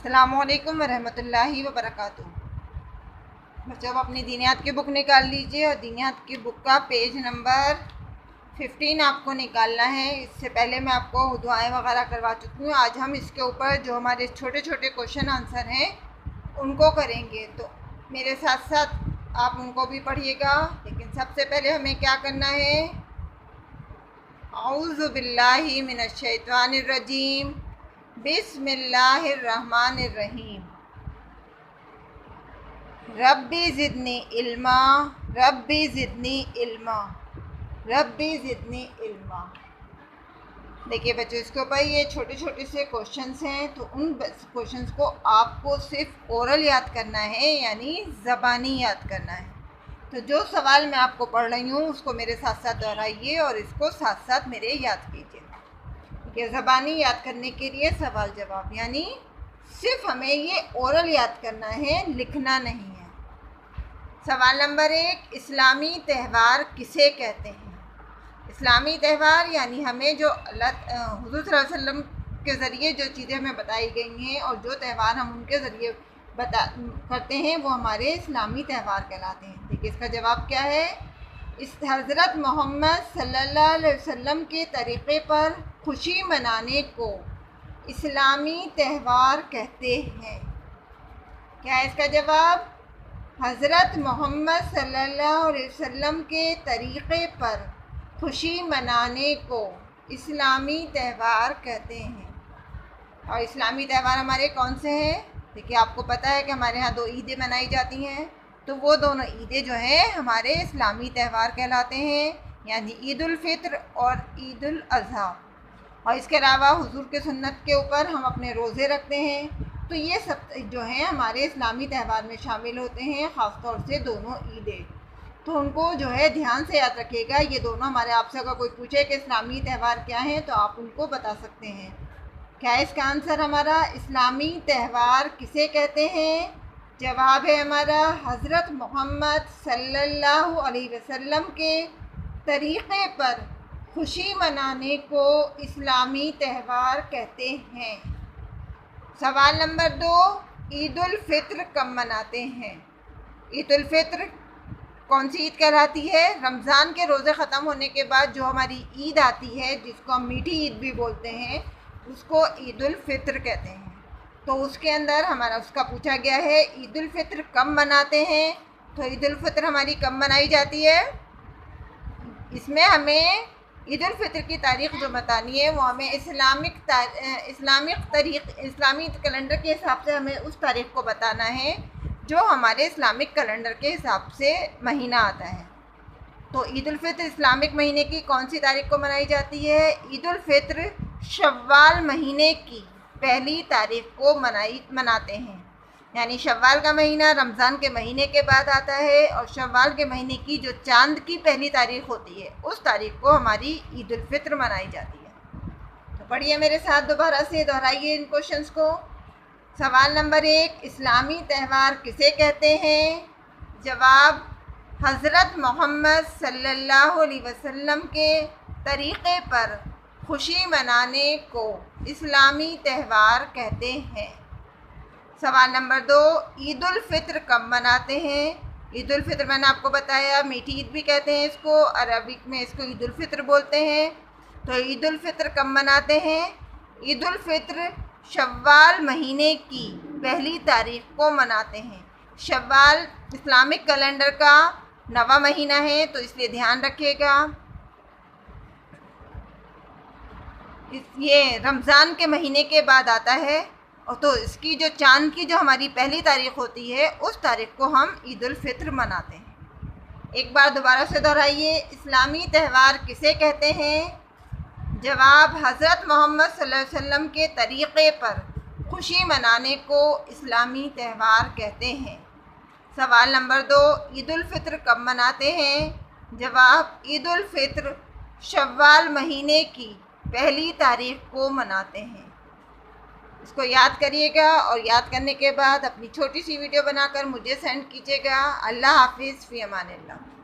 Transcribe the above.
السلام علیکم ورحمۃ اللہ وبرکاتہ۔ بچوں اب اپنی دینیات کی بک نکال لیجئے اور دینیات کی بک کا پیج نمبر 15 آپ کو نکالنا ہے۔ اس سے پہلے میں آپ کو دعائیں وغیرہ کروا چکی ہوں۔ آج ہم اس کے اوپر جو ہمارے چھوٹے چھوٹے کوشچن آنسر ہیں ان کو کریں گے، تو میرے ساتھ ساتھ آپ ان کو بھی پڑھیے گا۔ لیکن سب سے پہلے ہمیں کیا کرنا ہے؟ اعوذ باللہ من الشیطان الرجیم، بسم اللہ الرحمن الرحیم۔ ربی زدنی علما، ربی زدنی علما، ربی زدنی علما۔ دیکھیے بچوں، اس کے اوپر یہ چھوٹے چھوٹے سے کوشچنس ہیں، تو ان کوشچنس کو آپ کو صرف اورل یاد کرنا ہے، یعنی زبانی یاد کرنا ہے۔ تو جو سوال میں آپ کو پڑھ رہی ہوں اس کو میرے ساتھ ساتھ دہرائیے اور اس کو ساتھ ساتھ میرے یاد کیجیے۔ کہ زبانی یاد کرنے کے لیے سوال جواب، یعنی صرف ہمیں یہ اورل یاد کرنا ہے، لکھنا نہیں ہے۔ سوال نمبر 1، اسلامی تہوار کسے کہتے ہیں؟ اسلامی تہوار یعنی ہمیں جو حضور صلی اللہ علیہ وسلم کے ذریعے جو چیزیں ہمیں بتائی گئی ہیں اور جو تہوار ہم ان کے ذریعے کرتے ہیں وہ ہمارے اسلامی تہوار کہلاتے ہیں۔ دیکھیے اس کا جواب کیا ہے؟ اس حضرت محمد صلی اللہ علیہ وسلم کے طریقے پر خوشی منانے کو اسلامی تہوار کہتے ہیں۔ کیا ہے اس کا جواب؟ حضرت محمد صلی اللہ علیہ وسلم کے طریقے پر خوشی منانے کو اسلامی تہوار کہتے ہیں۔ اور اسلامی تہوار ہمارے کون سے ہیں؟ دیکھیے آپ کو پتہ ہے کہ ہمارے ہاں 2 عیدیں منائی جاتی ہیں، تو وہ دونوں عیدیں جو ہیں ہمارے اسلامی تہوار کہلاتے ہیں، یعنی عید الفطر اور عید الاضحیٰ۔ اور اس کے علاوہ حضور کے سنت کے اوپر ہم اپنے روزے رکھتے ہیں، تو یہ سب جو ہیں ہمارے اسلامی تہوار میں شامل ہوتے ہیں، خاص طور سے دونوں عیدیں۔ تو ان کو جو ہے دھیان سے یاد رکھیے گا، یہ دونوں ہمارے آپ سے اگر کوئی پوچھے کہ اسلامی تہوار کیا ہیں تو آپ ان کو بتا سکتے ہیں۔ کیا ہے اس کا آنسر ہمارا؟ اسلامی تہوار کسے کہتے ہیں؟ جواب ہے ہمارا حضرت محمد صلی اللہ علیہ وسلم کے طریقے پر خوشی منانے کو اسلامی تہوار کہتے ہیں۔ سوال نمبر 2، عید الفطر کب مناتے ہیں؟ عید الفطر کون سی عید کہلاتی ہے؟ رمضان کے روزے ختم ہونے کے بعد جو ہماری عید آتی ہے، جس کو ہم میٹھی عید بھی بولتے ہیں، اس کو عید الفطر کہتے ہیں۔ تو اس کے اندر ہمارا اس کا پوچھا گیا ہے عید الفطر کب مناتے ہیں؟ تو عید الفطر ہماری کب منائی جاتی ہے؟ اس میں ہمیں عید الفطر کی تاریخ جو بتانی ہے وہ ہمیں اسلامی کیلنڈر کے حساب سے ہمیں اس تاریخ کو بتانا ہے جو ہمارے اسلامک کیلنڈر کے حساب سے مہینہ آتا ہے۔ تو عید الفطر اسلامک مہینے کی کون سی تاریخ کو منائی جاتی ہے؟ عید الفطر شوال مہینے کی پہلی تاریخ کو مناتے ہیں، یعنی شوال کا مہینہ رمضان کے مہینے کے بعد آتا ہے، اور شوال کے مہینے کی جو چاند کی پہلی تاریخ ہوتی ہے اس تاریخ کو ہماری عید الفطر منائی جاتی ہے۔ تو پڑھیے میرے ساتھ، دوبارہ سے دہرائیے ان کوشچنس کو۔ سوال نمبر 1، اسلامی تہوار کسے کہتے ہیں؟ جواب حضرت محمد صلی اللہ علیہ وسلم کے طریقے پر خوشی منانے کو اسلامی تہوار کہتے ہیں۔ سوال نمبر 2، عید الفطر کب مناتے ہیں؟ عید الفطر میں نے آپ کو بتایا میٹھی عید بھی کہتے ہیں اس کو، عربک میں اس کو عید الفطر بولتے ہیں۔ تو عید الفطر کب مناتے ہیں؟ عید الفطر شوال مہینے کی پہلی تاریخ کو مناتے ہیں۔ شوال اسلامک کیلنڈر کا 9واں مہینہ ہے، تو اس لیے دھیان رکھیے گا یہ رمضان کے مہینے کے بعد آتا ہے، اور تو اس کی جو چاند کی جو ہماری پہلی تاریخ ہوتی ہے اس تاریخ کو ہم عید الفطر مناتے ہیں۔ ایک بار دوبارہ سے دہرائیے، اسلامی تہوار کسے کہتے ہیں؟ جواب حضرت محمد صلی اللہ علیہ وسلم کے طریقے پر خوشی منانے کو اسلامی تہوار کہتے ہیں۔ سوال نمبر 2، عید الفطر کب مناتے ہیں؟ جواب عید الفطر شوال مہینے کی پہلی تاریخ کو مناتے ہیں۔ اس کو یاد کریے گا، اور یاد کرنے کے بعد اپنی چھوٹی سی ویڈیو بنا کر مجھے سینڈ کیجیے گا۔ اللہ حافظ، فی امان اللہ۔